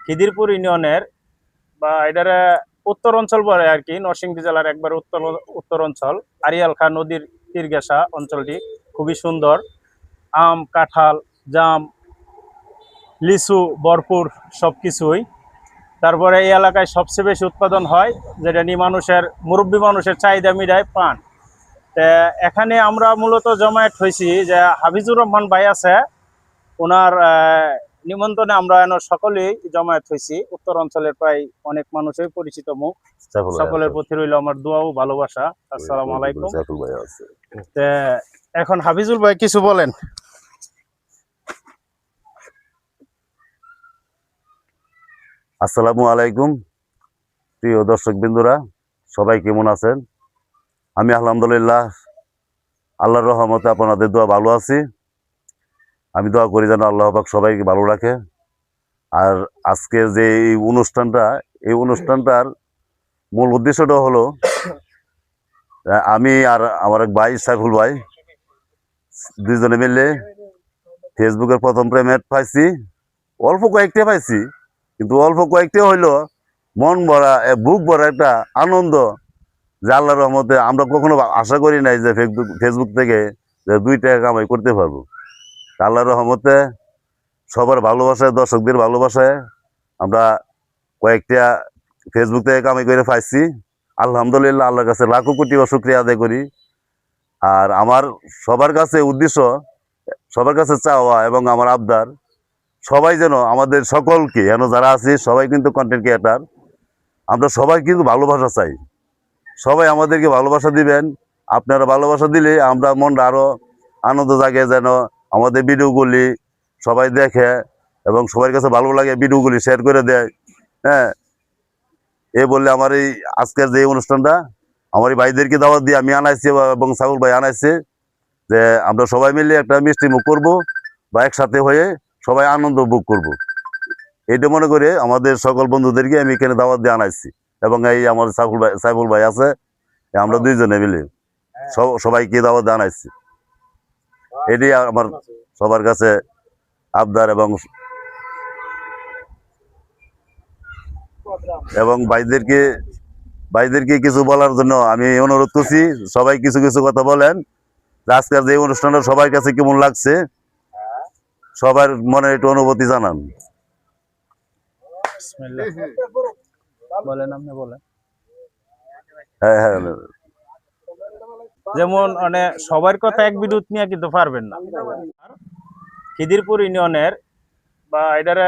খিদিরপুর ইউনিয়নের বা এটার উত্তর অঞ্চল বলে আর কি, নরসিংদী জেলার একবার উত্তর অঞ্চল। আড়িয়াল খাঁ নদীর তীর ঘেঁষা অঞ্চলটি খুবই সুন্দর। আম, কাঁঠাল, জাম, লিচু ভরপুর সবকিছুই। তারপরে এই এলাকায় সবচেয়ে বেশি উৎপাদন হয়, যেটা নিয়ে মুরব্বী মানুষের চাহিদা মিটায় পান। তা এখানে আমরা মূলত জমায়েত হয়েছি যে হাফিজুর রহমান ভাই আছে, ওনার নিমন্ত্রণে আমরা সকলেই জমায়েত হয়েছি। উত্তর অঞ্চলের প্রায় অনেক মানুষই পরিচিত মুখ। সকলের প্রতি রইল আমার দোয়া ও ভালোবাসা। আসসালামু আলাইকুম। তা এখন হাফিজুল ভাই কিছু বলেন। আসসালামু আলাইকুম প্রিয় দর্শক বিন্দুরা, সবাই কেমন আছেন? আমি আলহামদুলিল্লাহ আল্লাহর রহমতে আপনাদের দোয়া ভালো আছি। আমি দোয়া করি যেন আল্লাহ পাক সবাইকে ভালো রাখে। আর আজকে যে এই অনুষ্ঠানটার মূল উদ্দেশ্যটা হলো আমি আর আমার এক ভাই সাইফুল ভাই দুইজনে মিলে ফেসবুকের প্রথম প্রেমেট পাইছি। অল্প কয়েকটা পাইছি, কিন্তু অল্প কয়েকটা হইলো মন ভরা বুক ভরা একটা আনন্দ, যে আল্লাহর রহমতে আমরা কখনো আশা করি নাই যে ফেসবুক থেকে যে 2 টাকা কামাই করতে পারবো। আল্লাহর রহমতে সবার ভালোবাসায়, দর্শকদের ভালোবাসায় আমরা কয়েকটা ফেসবুক থেকে কামাই করে পাইছি। আলহামদুলিল্লাহ, আল্লাহর কাছে লাখো কোটি শুকরিয়া আদায় করি। আর আমার সবার কাছে উদ্দেশ্য, সবার কাছে চাওয়া এবং আমার আবদার, সবাই যেন আমাদের সকলকে যারা আছি সবাই কিন্তু কন্টেন্ট ক্রিয়েটার, আমরা সবাই কিন্তু ভালোবাসা চাই। সবাই আমাদেরকে ভালোবাসা দিবেন। আপনারা ভালোবাসা দিলে আমরা মনটা আরো আনন্দ জাগে, যেন আমাদের ভিডিওগুলি সবাই দেখে এবং সবার কাছে ভালো লাগে, ভিডিওগুলি শেয়ার করে দেয়। হ্যাঁ, এই বললে আমার এই আজকের যে অনুষ্ঠানটা আমার এই ভাইদেরকে দাওয়াত দিয়ে আমি আনাইছি এবং সাউল ভাই আনাইছে যে আমরা সবাই মিলে একটা মিষ্টি মুখ করবো বা একসাথে হয়ে সবাই আনন্দ ভোগ করব। এইটা মনে করে আমাদের সকল বন্ধুদেরকে আমি এখানে দাওয়াত দিয়ে আনাইছি এবং এই আমার সাইফুল ভাই আছে, আমরা দুইজনে মিলে সবাইকে দাওয়াত দিয়ে আনাইছি। এটি আমার সবার কাছে আবদার এবং ভাইদেরকে কিছু বলার জন্য আমি অনুরোধ করছি, সবাই কিছু কিছু কথা বলেন। আজকের যে অনুষ্ঠানটা সবার কাছে কেমন লাগছে, সবার মনে একটু অনুভূতি জানান। হ্যাঁ, যেমন মানে সবার কথা এক বিদ্যুৎ নিয়ে কিন্তু পারবেন না। খিদিরপুর ইউনিয়নের বা এটার